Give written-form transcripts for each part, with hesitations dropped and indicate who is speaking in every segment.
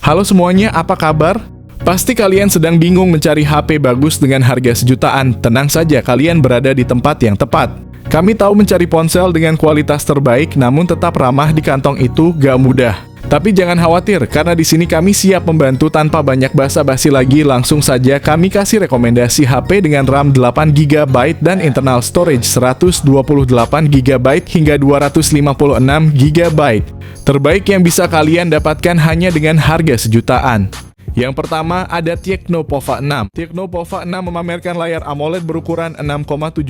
Speaker 1: Halo semuanya, apa kabar? Pasti kalian sedang bingung mencari HP bagus dengan harga sejutaan. Tenang saja, kalian berada di tempat yang tepat. Kami tahu mencari ponsel dengan kualitas terbaik namun tetap ramah di kantong itu gak mudah. Tapi jangan khawatir, karena di sini kami siap membantu tanpa banyak basa-basi lagi. Langsung saja kami kasih rekomendasi HP dengan RAM 8GB dan internal storage 128GB hingga 256GB. Terbaik yang bisa kalian dapatkan hanya dengan harga sejutaan. Yang pertama ada Tecno Pova 6. Tecno Pova 6 memamerkan layar AMOLED berukuran 6,78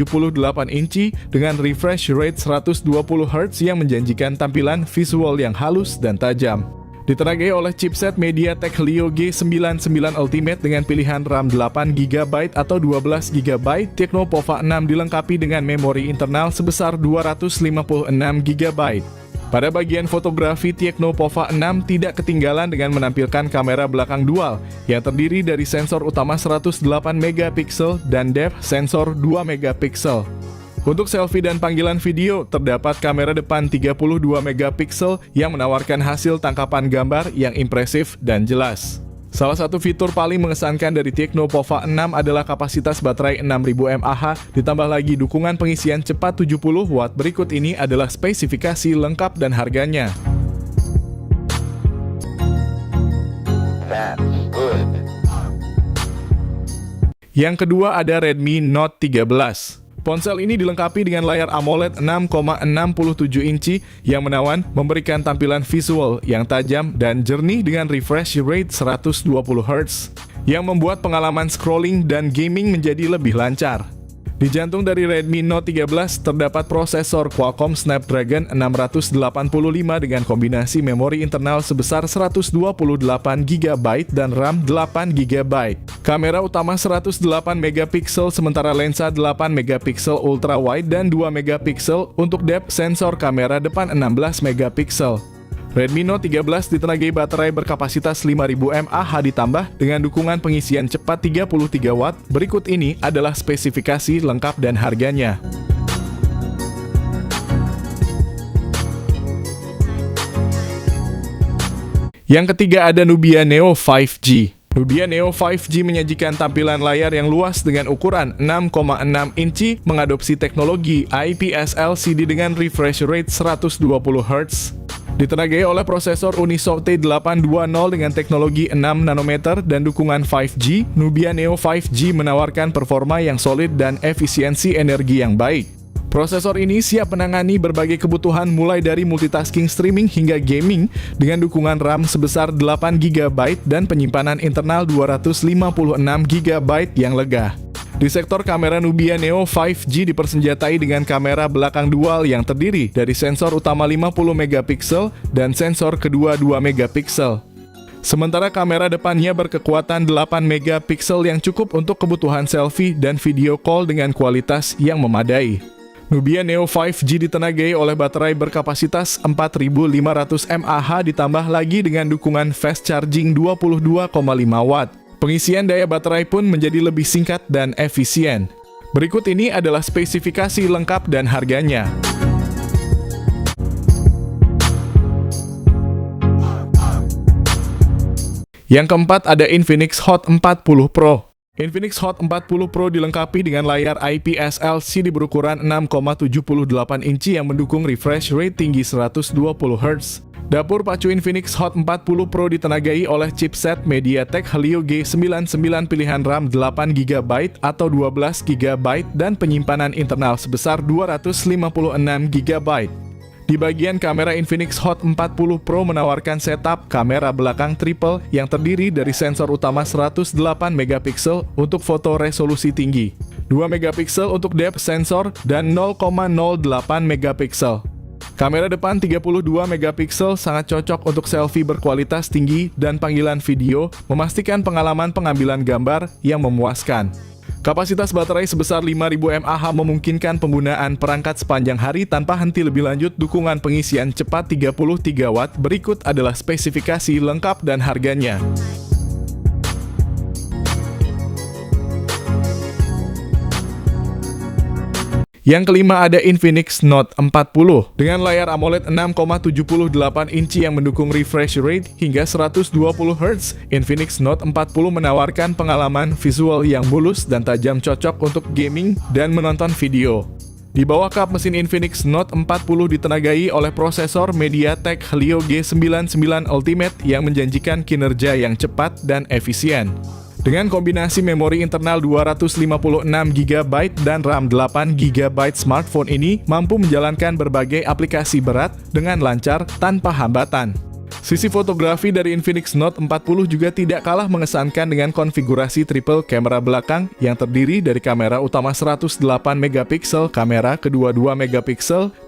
Speaker 1: inci dengan refresh rate 120Hz yang menjanjikan tampilan visual yang halus dan tajam. Ditenagai oleh chipset MediaTek Helio G99 Ultimate dengan pilihan RAM 8GB atau 12GB, Tecno Pova 6 dilengkapi dengan memori internal sebesar 256GB. Pada bagian fotografi, Tecno Pova 6 tidak ketinggalan dengan menampilkan kamera belakang dual yang terdiri dari sensor utama 108MP dan depth sensor 2MP. Untuk selfie dan panggilan video, terdapat kamera depan 32MP yang menawarkan hasil tangkapan gambar yang impresif dan jelas. Salah satu fitur paling mengesankan dari Tecno Pova 6 adalah kapasitas baterai 6000 mAh, ditambah lagi dukungan pengisian cepat 70W. Berikut ini adalah spesifikasi lengkap dan harganya. Yang kedua ada Redmi Note 13. Ponsel ini dilengkapi dengan layar AMOLED 6,67 inci yang menawan, memberikan tampilan visual yang tajam dan jernih dengan refresh rate 120Hz, yang membuat pengalaman scrolling dan gaming menjadi lebih lancar. Di jantung dari Redmi Note 13 terdapat prosesor Qualcomm Snapdragon 685 dengan kombinasi memori internal sebesar 128GB dan RAM 8GB. Kamera utama 108MP sementara lensa 8MP ultra wide dan 2MP untuk depth sensor kamera depan 16MP. Redmi Note 13 ditenagai baterai berkapasitas 5000 mAh ditambah dengan dukungan pengisian cepat 33W. Berikut ini adalah spesifikasi lengkap dan harganya. Yang ketiga ada Nubia Neo 5G. Nubia Neo 5G menyajikan tampilan layar yang luas dengan ukuran 6,6 inci, mengadopsi teknologi IPS LCD dengan refresh rate 120Hz. Ditenagai oleh prosesor Unisoc T820 dengan teknologi 6nm dan dukungan 5G, Nubia Neo 5G menawarkan performa yang solid dan efisiensi energi yang baik. Prosesor ini siap menangani berbagai kebutuhan mulai dari multitasking streaming hingga gaming dengan dukungan RAM sebesar 8GB dan penyimpanan internal 256GB yang lega. Di sektor kamera, Nubia Neo 5G dipersenjatai dengan kamera belakang dual yang terdiri dari sensor utama 50MP dan sensor kedua 2MP. Sementara kamera depannya berkekuatan 8MP yang cukup untuk kebutuhan selfie dan video call dengan kualitas yang memadai. Nubia Neo 5G ditenagai oleh baterai berkapasitas 4500 mAh ditambah lagi dengan dukungan fast charging 22,5W. Pengisian daya baterai pun menjadi lebih singkat dan efisien. Berikut ini adalah spesifikasi lengkap dan harganya. Yang keempat ada Infinix Hot 40 Pro. Infinix Hot 40 Pro dilengkapi dengan layar IPS LCD berukuran 6,78 inci yang mendukung refresh rate tinggi 120Hz. Dapur pacu Infinix Hot 40 Pro ditenagai oleh chipset MediaTek Helio G99 pilihan RAM 8GB atau 12GB dan penyimpanan internal sebesar 256GB. Di bagian kamera, Infinix Hot 40 Pro menawarkan setup kamera belakang triple yang terdiri dari sensor utama 108MP untuk foto resolusi tinggi, 2MP untuk depth sensor, dan 0,08MP. Kamera depan 32MP sangat cocok untuk selfie berkualitas tinggi dan panggilan video, memastikan pengalaman pengambilan gambar yang memuaskan. Kapasitas baterai sebesar 5000 mAh memungkinkan penggunaan perangkat sepanjang hari tanpa henti. Lebih lanjut, dukungan pengisian cepat 33W. Berikut adalah spesifikasi lengkap dan harganya. Yang kelima ada Infinix Note 40 dengan layar AMOLED 6,78 inci yang mendukung refresh rate hingga 120 Hz. Infinix Note 40 menawarkan pengalaman visual yang mulus dan tajam, cocok untuk gaming dan menonton video. Di bawah kap mesin Infinix Note 40 ditenagai oleh prosesor MediaTek Helio G99 Ultimate yang menjanjikan kinerja yang cepat dan efisien. Dengan kombinasi memori internal 256GB dan RAM 8GB, smartphone ini mampu menjalankan berbagai aplikasi berat dengan lancar tanpa hambatan. Sisi fotografi dari Infinix Note 40 juga tidak kalah mengesankan dengan konfigurasi triple kamera belakang yang terdiri dari kamera utama 108MP, kamera kedua 2MP,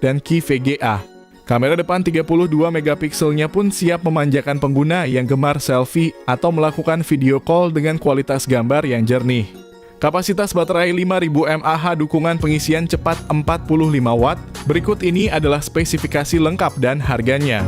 Speaker 1: dan key VGA. Kamera depan 32MP-nya pun siap memanjakan pengguna yang gemar selfie atau melakukan video call dengan kualitas gambar yang jernih. Kapasitas baterai 5000 mAh, dukungan pengisian cepat 45W. Berikut ini adalah spesifikasi lengkap dan harganya.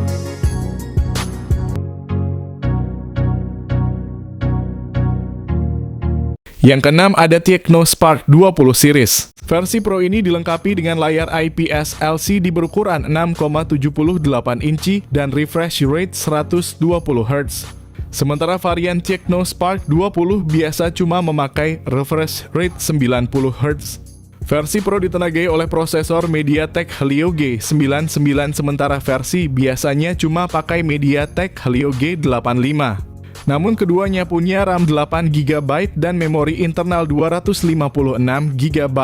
Speaker 1: Yang keenam ada Tecno Spark 20 series. Versi Pro ini dilengkapi dengan layar IPS LCD berukuran 6,78 inci dan refresh rate 120 Hz. Sementara varian Tecno Spark 20 biasa cuma memakai refresh rate 90 Hz. Versi Pro ditenagai oleh prosesor MediaTek Helio G99, sementara versi biasanya cuma pakai MediaTek Helio G85. Namun keduanya punya RAM 8GB dan memori internal 256GB.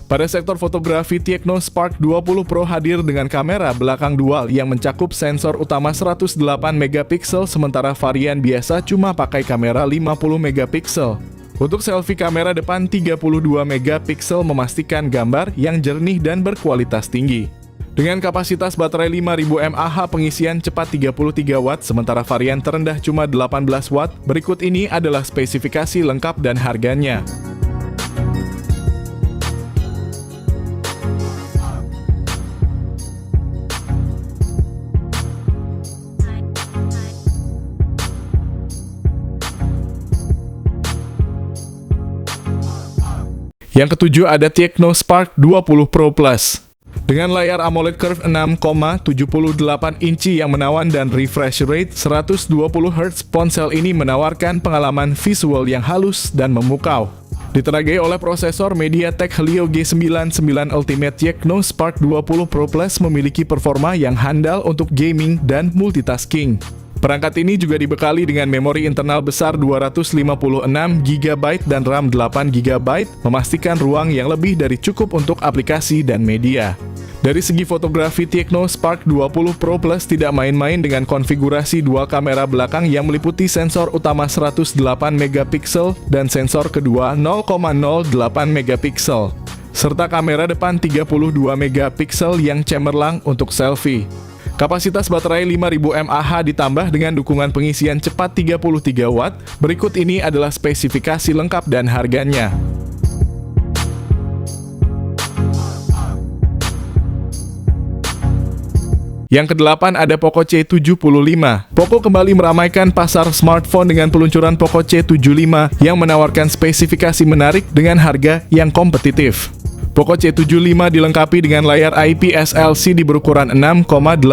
Speaker 1: Pada sektor fotografi, Tecno Spark 20 Pro hadir dengan kamera belakang dual yang mencakup sensor utama 108MP, sementara varian biasa cuma pakai kamera 50MP. Untuk selfie, kamera depan 32MP memastikan gambar yang jernih dan berkualitas tinggi. Dengan kapasitas baterai 5000 mAh, pengisian cepat 33W, sementara varian terendah cuma 18W. Berikut ini adalah spesifikasi lengkap dan harganya. Yang ketujuh ada Tecno Spark 20 Pro Plus. Dengan layar AMOLED Curve 6,78 inci yang menawan dan refresh rate 120Hz, ponsel ini menawarkan pengalaman visual yang halus dan memukau. Ditenagai oleh prosesor MediaTek Helio G99 Ultimate, Tecno Spark 20 Pro Plus memiliki performa yang handal untuk gaming dan multitasking. Perangkat ini juga dibekali dengan memori internal besar 256GB dan RAM 8GB, memastikan ruang yang lebih dari cukup untuk aplikasi dan media. Dari segi fotografi, Tecno Spark 20 Pro Plus tidak main-main dengan konfigurasi dual kamera belakang yang meliputi sensor utama 108MP dan sensor kedua 0,08MP, serta kamera depan 32MP yang cemerlang untuk selfie. Kapasitas baterai 5000 mAh ditambah dengan dukungan pengisian cepat 33W. Berikut ini adalah spesifikasi lengkap dan harganya. Yang kedelapan ada Poco C75. Poco kembali meramaikan pasar smartphone dengan peluncuran Poco C75 yang menawarkan spesifikasi menarik dengan harga yang kompetitif. Poco C75 dilengkapi dengan layar IPS LCD berukuran 6,88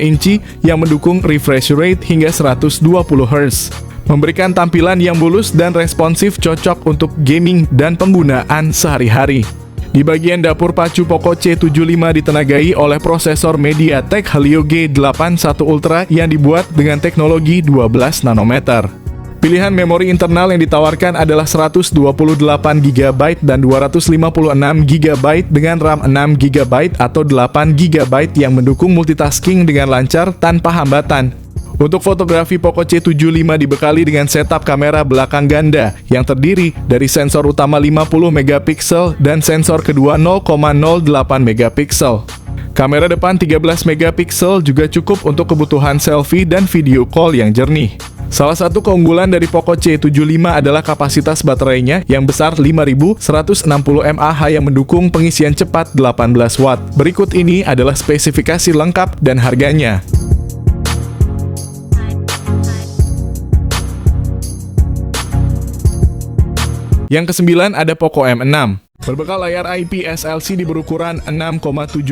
Speaker 1: inci yang mendukung refresh rate hingga 120 Hz. Memberikan tampilan yang mulus dan responsif, cocok untuk gaming dan penggunaan sehari-hari. Di bagian dapur pacu, Poco C75 ditenagai oleh prosesor MediaTek Helio G81 Ultra yang dibuat dengan teknologi 12 nanometer. Pilihan memori internal yang ditawarkan adalah 128GB dan 256GB dengan RAM 6GB atau 8GB yang mendukung multitasking dengan lancar tanpa hambatan. Untuk fotografi, Poco C75 dibekali dengan setup kamera belakang ganda yang terdiri dari sensor utama 50MP dan sensor kedua 0,08MP. Kamera depan 13MP juga cukup untuk kebutuhan selfie dan video call yang jernih. Salah satu keunggulan dari Poco C75 adalah kapasitas baterainya yang besar 5160 mAh yang mendukung pengisian cepat 18W. Berikut ini adalah spesifikasi lengkap dan harganya. Yang kesembilan ada Poco M6. Berbekal layar IPS LCD berukuran 6,79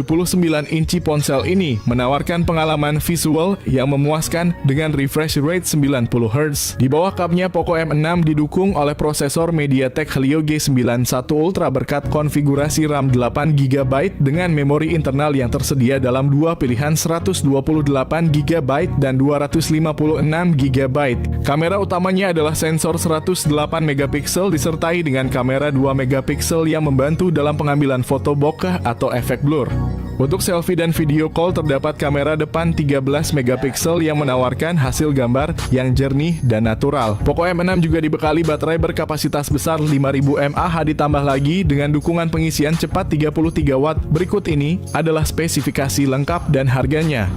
Speaker 1: inci, ponsel ini menawarkan pengalaman visual yang memuaskan dengan refresh rate 90 Hz. Di bawah kapnya, Poco M6 didukung oleh prosesor MediaTek Helio G91 Ultra berkat konfigurasi RAM 8GB dengan memori internal yang tersedia dalam dua pilihan 128GB dan 256GB. Kamera utamanya adalah sensor 108MP disertai dengan kamera 2MP yang membantu dalam pengambilan foto bokeh atau efek blur. Untuk selfie dan video call terdapat kamera depan 13MP yang menawarkan hasil gambar yang jernih dan natural. Poco M6 juga dibekali baterai berkapasitas besar 5000 mAh ditambah lagi dengan dukungan pengisian cepat 33 Watt. Berikut ini adalah spesifikasi lengkap dan harganya.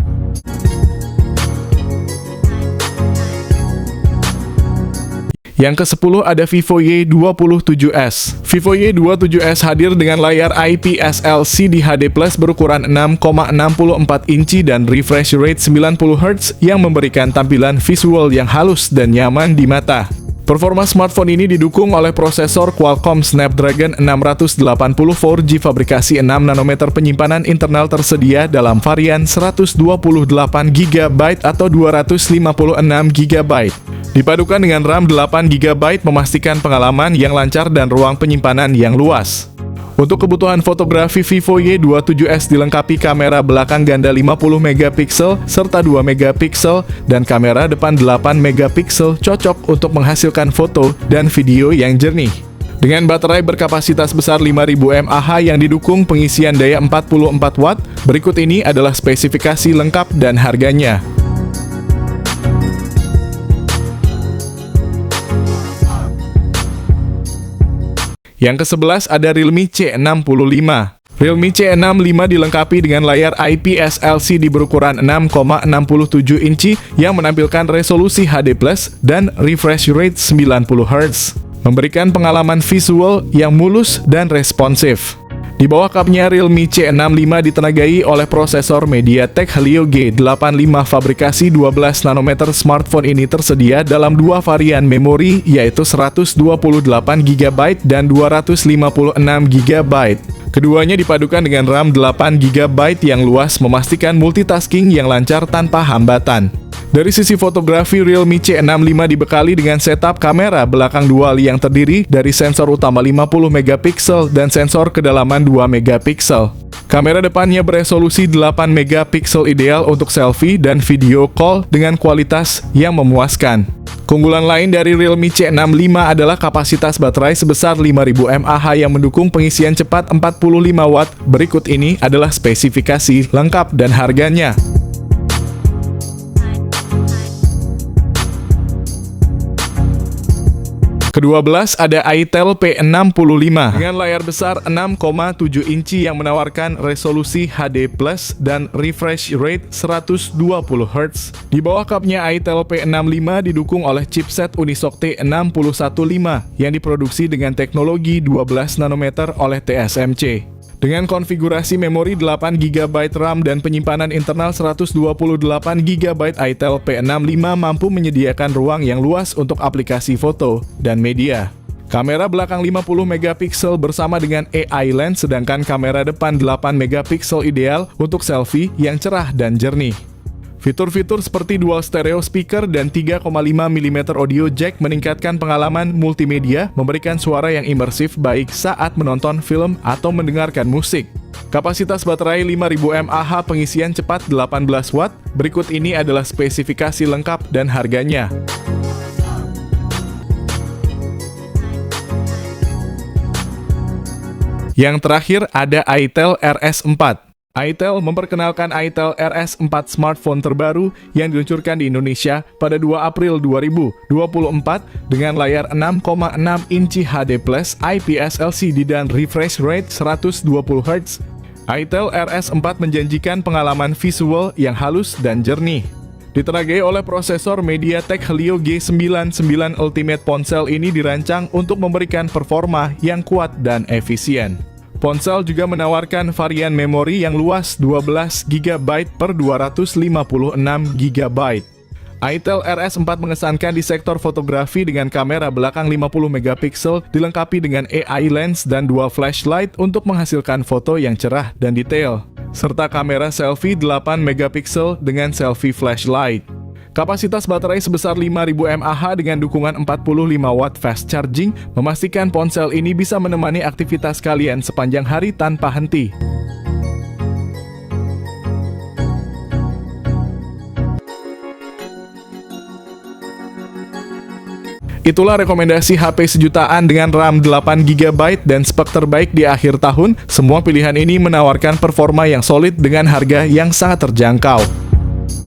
Speaker 1: Yang ke-10 ada Vivo Y27s. Vivo Y27s hadir dengan layar IPS LCD HD+ berukuran 6,64 inci dan refresh rate 90 Hz yang memberikan tampilan visual yang halus dan nyaman di mata. Performa smartphone ini didukung oleh prosesor Qualcomm Snapdragon 680 4G fabrikasi 6 nanometer, penyimpanan internal tersedia dalam varian 128GB atau 256GB. Dipadukan dengan RAM 8GB memastikan pengalaman yang lancar dan ruang penyimpanan yang luas. Untuk kebutuhan fotografi, Vivo Y27s dilengkapi kamera belakang ganda 50MP serta 2MP dan kamera depan 8MP, cocok untuk menghasilkan foto dan video yang jernih. Dengan baterai berkapasitas besar 5000 mAh yang didukung pengisian daya 44 Watt, berikut ini adalah spesifikasi lengkap dan harganya. Yang ke-11 ada Realme C65. Realme C65 dilengkapi dengan layar IPS LCD berukuran 6,67 inci yang menampilkan resolusi HD+ dan refresh rate 90 Hz, memberikan pengalaman visual yang mulus dan responsif. Di bawah kapnya, Realme C65 ditenagai oleh prosesor MediaTek Helio G85 fabrikasi 12 nanometer. Smartphone ini tersedia dalam dua varian memori, yaitu 128GB dan 256GB. Keduanya dipadukan dengan RAM 8GB yang luas, memastikan multitasking yang lancar tanpa hambatan. Dari sisi fotografi, Realme C65 dibekali dengan setup kamera belakang dual yang terdiri dari sensor utama 50MP dan sensor kedalaman 2MP. Kamera depannya beresolusi 8MP, ideal untuk selfie dan video call dengan kualitas yang memuaskan. Keunggulan lain dari Realme C65 adalah kapasitas baterai sebesar 5000 mAh yang mendukung pengisian cepat 45 Watt. Berikut ini adalah spesifikasi lengkap dan harganya. Ke-12 ada Itel P65 dengan layar besar 6,7 inci yang menawarkan resolusi HD+ dan refresh rate 120 Hz. Di bawah kapnya, Itel P65 didukung oleh chipset Unisoc T615 yang diproduksi dengan teknologi 12 nanometer oleh TSMC. Dengan konfigurasi memori 8GB RAM dan penyimpanan internal 128GB, Itel P65 mampu menyediakan ruang yang luas untuk aplikasi foto dan media. Kamera belakang 50MP bersama dengan AI lens, sedangkan kamera depan 8MP ideal untuk selfie yang cerah dan jernih. Fitur-fitur seperti dual stereo speaker dan 3,5mm audio jack meningkatkan pengalaman multimedia, memberikan suara yang imersif baik saat menonton film atau mendengarkan musik. Kapasitas baterai 5000 mAh, pengisian cepat 18 Watt. Berikut ini adalah spesifikasi lengkap dan harganya. Yang terakhir ada Itel RS4. Itel memperkenalkan Itel RS4, smartphone terbaru yang diluncurkan di Indonesia pada 2 April 2024 dengan layar 6,6 inci HD+, IPS LCD dan refresh rate 120 Hz. Itel RS4 menjanjikan pengalaman visual yang halus dan jernih. Ditenagai oleh prosesor MediaTek Helio G99 Ultimate, ponsel ini dirancang untuk memberikan performa yang kuat dan efisien. Ponsel juga menawarkan varian memori yang luas 12GB per 256GB. Itel RS4 mengesankan di sektor fotografi dengan kamera belakang 50 megapiksel dilengkapi dengan AI lens dan dua flashlight untuk menghasilkan foto yang cerah dan detail, serta kamera selfie 8 megapiksel dengan selfie flashlight. Kapasitas baterai sebesar 5000 mAh dengan dukungan 45 watt fast charging memastikan ponsel ini bisa menemani aktivitas kalian sepanjang hari tanpa henti. Itulah rekomendasi HP sejutaan dengan RAM 8GB dan spek terbaik di akhir tahun. Semua pilihan ini menawarkan performa yang solid dengan harga yang sangat terjangkau.